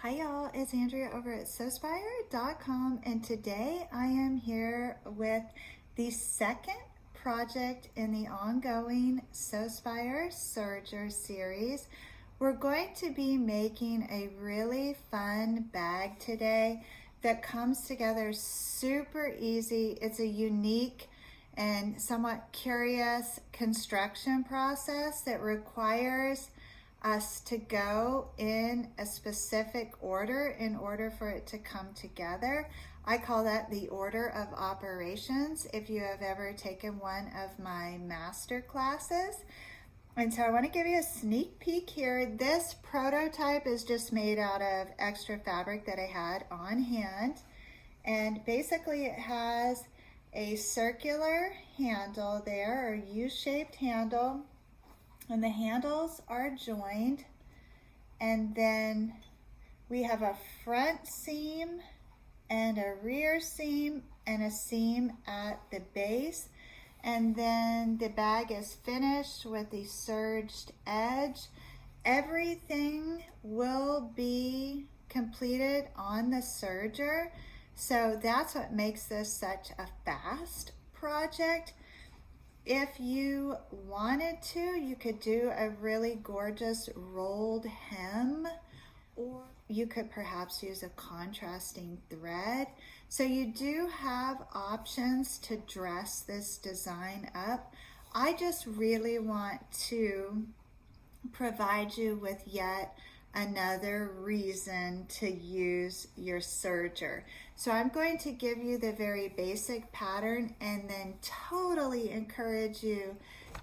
Hi y'all, it's Andrea over at Sewspire.com, and today I am here with the second project in the ongoing Sewspire Serger Series. We're going to be making a really fun bag today that comes together super easy. It's a unique and somewhat curious construction process that requires us to go in a specific order in order for it to come together. I call that the order of operations if you have ever taken one of my master classes. And so I want to give you a sneak peek here. This prototype is just made out of extra fabric that I had on hand. And basically it has a circular handle there, or U-shaped handle, and the handles are joined, and then we have a front seam and a rear seam and a seam at the base, and then the bag is finished with the serged edge. Everything will be completed on the serger, so that's what makes this such a fast project. If you wanted to, you could do a really gorgeous rolled hem, or you could perhaps use a contrasting thread. So you do have options to dress this design up. I just really want to provide you with yet another reason to use your serger. So I'm going to give you the very basic pattern and then totally encourage you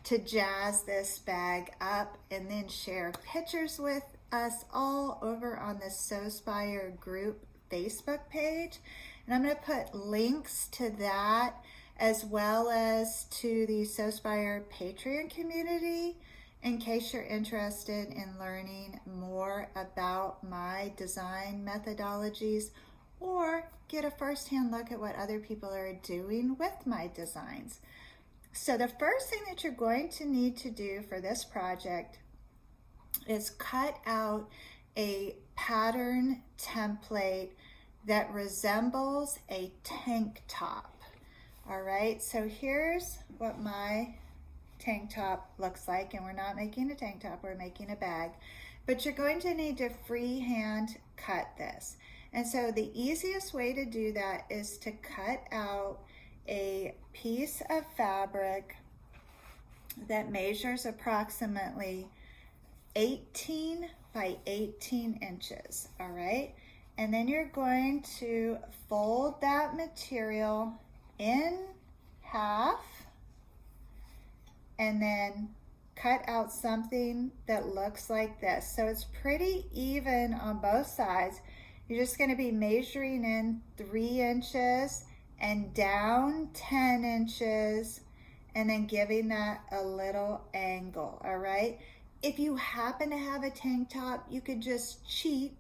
to jazz this bag up and then share pictures with us all over on the Sewspire group Facebook page. And I'm going to put links to that as well as to the Sewspire Patreon community in case you're interested in learning more about my design methodologies or get a first-hand look at what other people are doing with my designs. So the first thing that you're going to need to do for this project is cut out a pattern template that resembles a tank top. All right, so here's what my tank top looks like, and we're not making a tank top, we're making a bag, but you're going to need to freehand cut this. And so the easiest way to do that is to cut out a piece of fabric that measures approximately 18 by 18 inches, all right? And then you're going to fold that material in half and then cut out something that looks like this. So it's pretty even on both sides. You're just going to be measuring in 3 inches and down 10 inches and then giving that a little angle, all right? If you happen to have a tank top, you could just cheat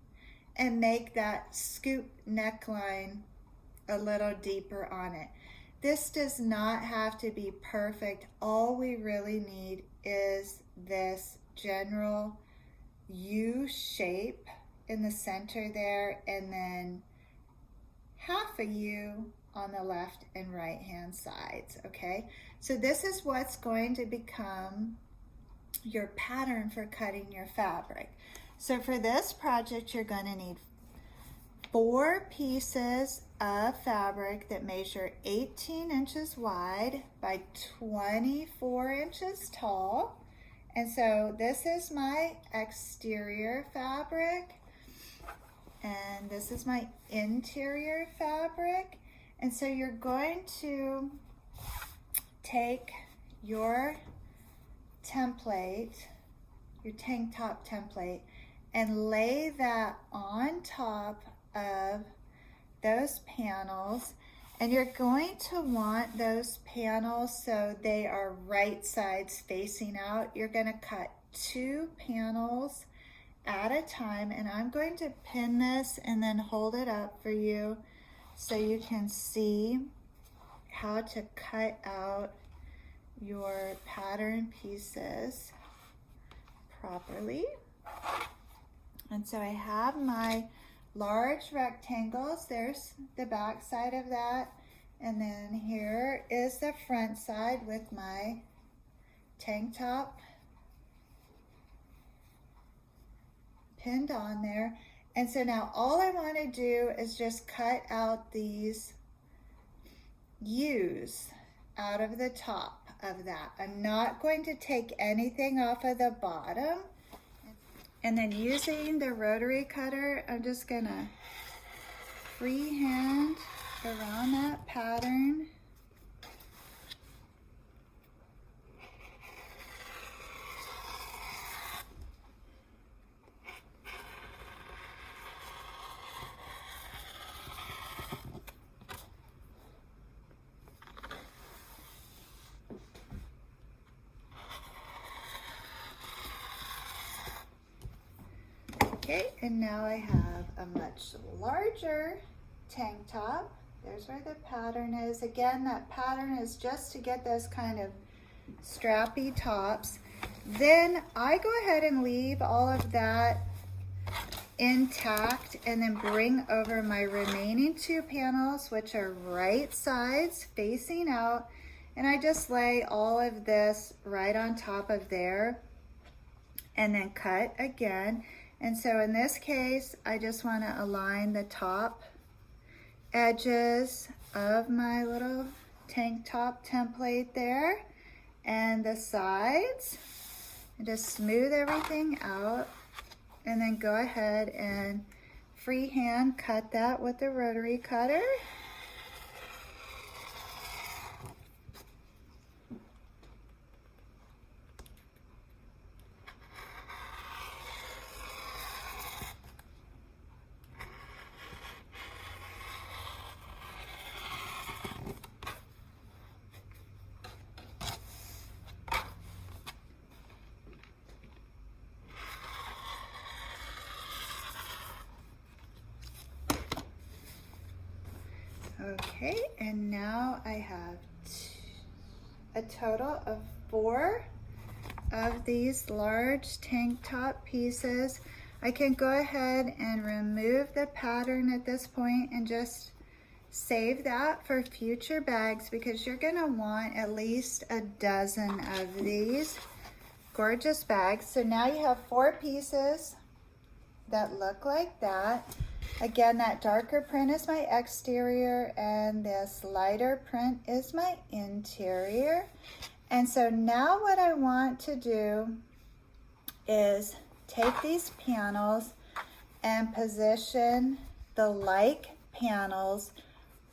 and make that scoop neckline a little deeper on it. This does not have to be perfect. All we really need is this general U shape in the center there, and then half a U on the left and right hand sides, okay? So this is what's going to become your pattern for cutting your fabric. So for this project, you're going to need 4 pieces of fabric that measure 18 inches wide by 24 inches tall. And so this is my exterior fabric, and this is my interior fabric. And so you're going to take your template, your tank top template, and lay that on top of those panels, and you're going to want those panels so they are right sides facing out. You're going to cut 2 panels at a time, and I'm going to pin this and then hold it up for you so you can see how to cut out your pattern pieces properly. And so I have my large rectangles. There's the back side of that. And then here is the front side with my tank top pinned on there. And so now all I want to do is just cut out these U's out of the top of that. I'm not going to take anything off of the bottom. And then using the rotary cutter, I'm just gonna freehand around that pattern. Okay, and now I have a much larger tank top. There's where the pattern is. Again, that pattern is just to get those kind of strappy tops. Then I go ahead and leave all of that intact and then bring over my remaining 2 panels, which are right sides facing out, and I just lay all of this right on top of there and then cut again. And so in this case, I just want to align the top edges of my little tank top template there and the sides, and just smooth everything out, and then go ahead and freehand cut that with the rotary cutter. Okay, and now I have a total of 4 of these large tank top pieces. I can go ahead and remove the pattern at this point and just save that for future bags, because you're gonna want at least a dozen of these gorgeous bags. So now you have 4 pieces that look like that. Again, that darker print is my exterior and this lighter print is my interior. And so now what I want to do is take these panels and position the like panels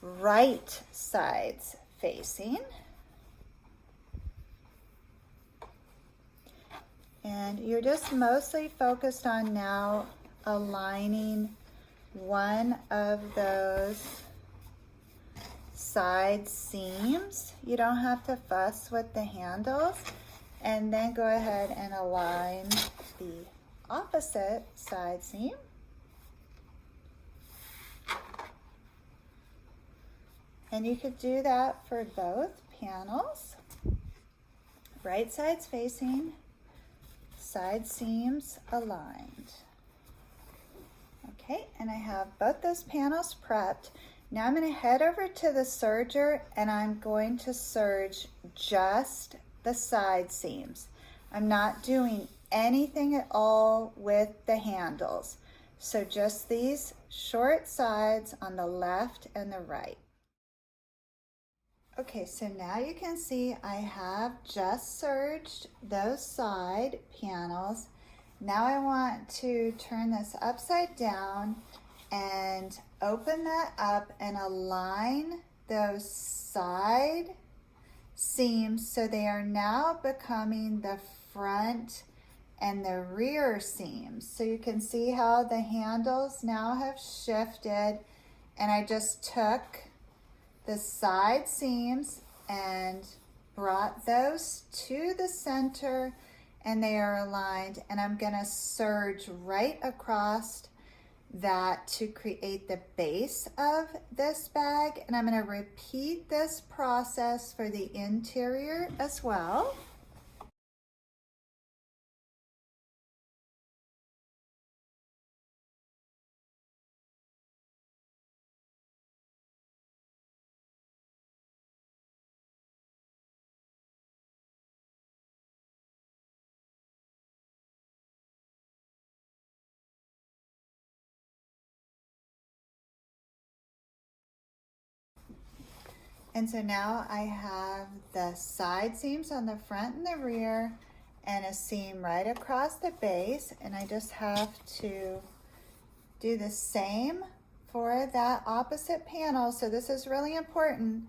right sides facing. And you're just mostly focused on now aligning one of those side seams. You don't have to fuss with the handles. And then go ahead and align the opposite side seam. And you could do that for both panels. Right sides facing, side seams aligned. Okay, and I have both those panels prepped. Now I'm going to head over to the serger and I'm going to serge just the side seams. I'm not doing anything at all with the handles. So just these short sides on the left and the right. Okay, so now you can see I have just serged those side panels. Now I want to turn this upside down and open that up and align those side seams so they are now becoming the front and the rear seams. So you can see how the handles now have shifted, and I just took the side seams and brought those to the center and they are aligned, and I'm gonna serge right across that to create the base of this bag, and I'm gonna repeat this process for the interior as well. And so now I have the side seams on the front and the rear and a seam right across the base, and I just have to do the same for that opposite panel. So this is really important.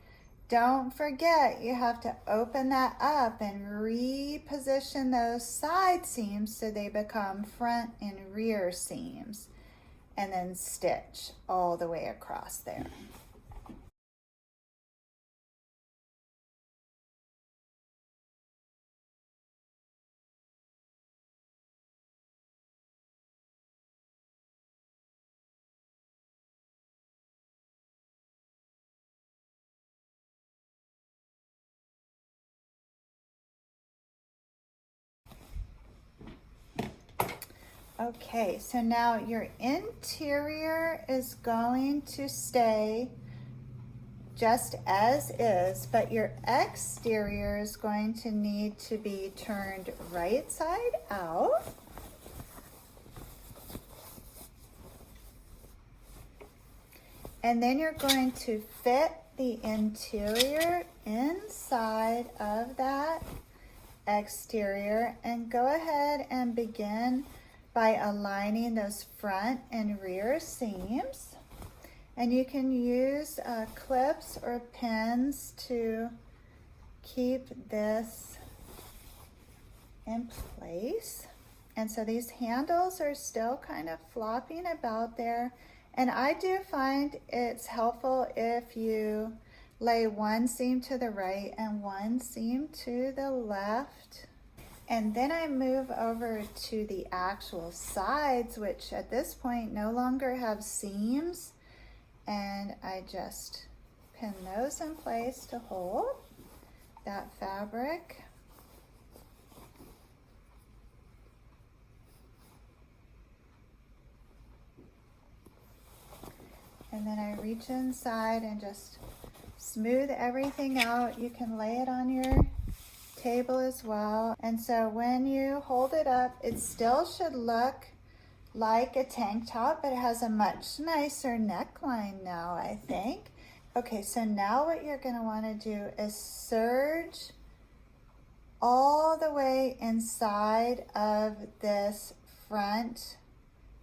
Don't forget, you have to open that up and reposition those side seams so they become front and rear seams, and then stitch all the way across there. Okay, so now your interior is going to stay just as is, but your exterior is going to need to be turned right side out. And then you're going to fit the interior inside of that exterior, and go ahead and begin by aligning those front and rear seams. And you can use clips or pins to keep this in place. And so these handles are still kind of flopping about there. And I do find it's helpful if you lay one seam to the right and one seam to the left. And then I move over to the actual sides, which at this point no longer have seams. And I just pin those in place to hold that fabric. And then I reach inside and just smooth everything out. You can lay it on your table as well. And so when you hold it up, it still should look like a tank top, but it has a much nicer neckline now, I think. Okay, so now what you're gonna wanna do is serge all the way inside of this front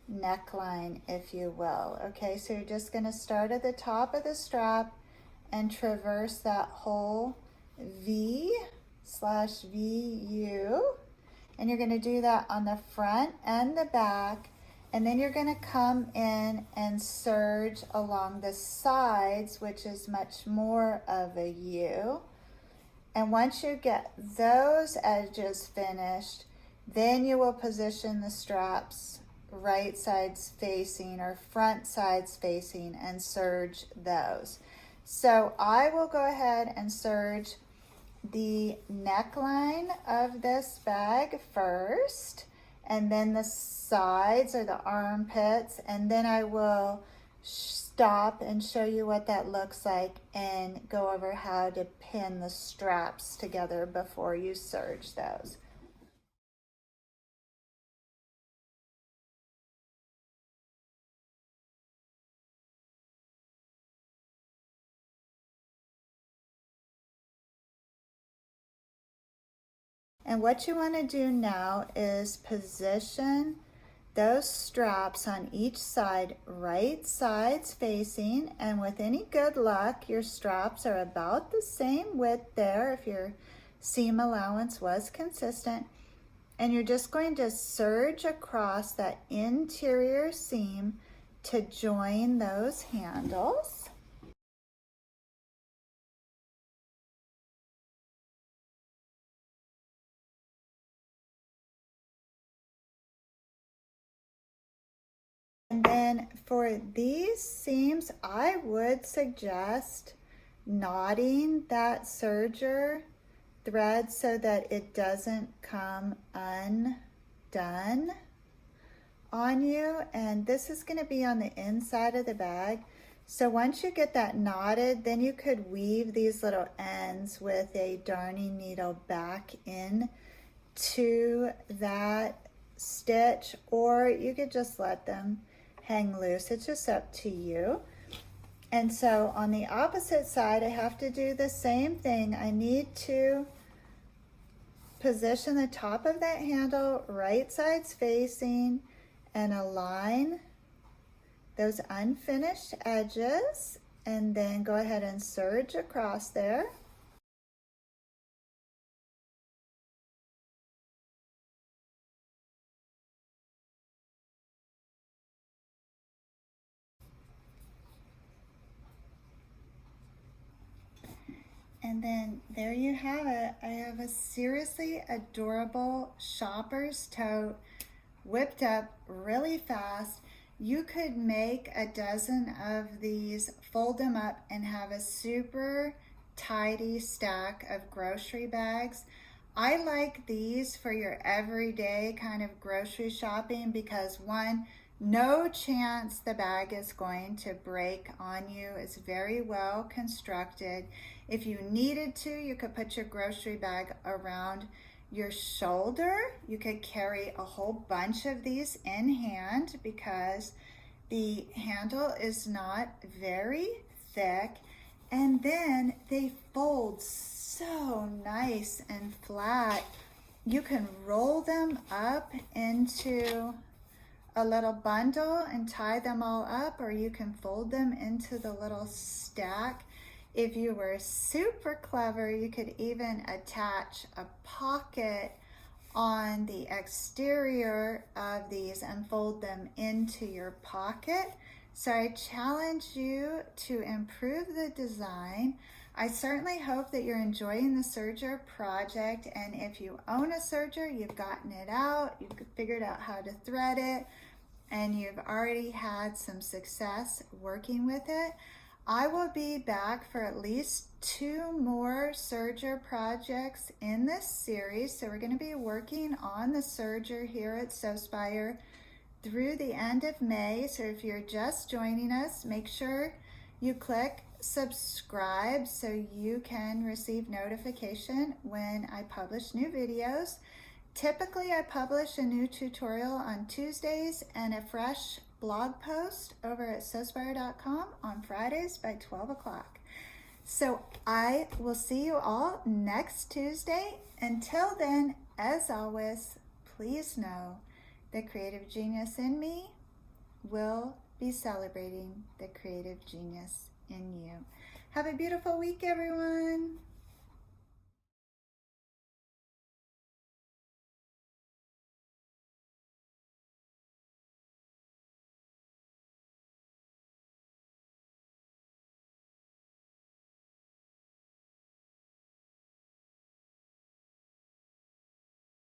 neckline, if you will. Okay, so you're just gonna start at the top of the strap and traverse that whole V/VU, and you're going to do that on the front and the back, and then you're going to come in and serge along the sides, which is much more of a U. And once you get those edges finished, then you will position the straps right sides facing or front sides facing and serge those. So I will go ahead and serge the neckline of this bag first, and then the sides or the armpits, and then I will stop and show you what that looks like and go over how to pin the straps together before you serge those. And what you want to do now is position those straps on each side, right sides facing, and with any good luck, your straps are about the same width there if your seam allowance was consistent. And you're just going to serge across that interior seam to join those handles. And then for these seams, I would suggest knotting that serger thread so that it doesn't come undone on you. And this is going to be on the inside of the bag. So once you get that knotted, then you could weave these little ends with a darning needle back in to that stitch, or you could just let them hang loose. It's just up to you. And so on the opposite side, I have to do the same thing. I need to position the top of that handle right sides facing and align those unfinished edges, and then go ahead and serge across there. And then there you have it. I have a seriously adorable shopper's tote, whipped up really fast. You could make a dozen of these, fold them up, and have a super tidy stack of grocery bags. I like these for your everyday kind of grocery shopping because, one, no chance the bag is going to break on you. It's very well constructed. If you needed to, you could put your grocery bag around your shoulder. You could carry a whole bunch of these in hand because the handle is not very thick, and then they fold so nice and flat. You can roll them up into a little bundle and tie them all up, or you can fold them into the little stack. If you were super clever, you could even attach a pocket on the exterior of these and fold them into your pocket. So I challenge you to improve the design. I certainly hope that you're enjoying the serger project, and if you own a serger, you've gotten it out, you've figured out how to thread it, and you've already had some success working with it. I will be back for at least 2 more serger projects in this series. So we're going to be working on the serger here at Sewspire through the end of May. So if you're just joining us, make sure you click subscribe so you can receive notification when I publish new videos. Typically, I publish a new tutorial on Tuesdays and a fresh blog post over at sewspire.com on Fridays by 12 o'clock. So I will see you all next Tuesday. Until then, as always, please know the creative genius in me will be celebrating the creative genius in you. Have a beautiful week, everyone.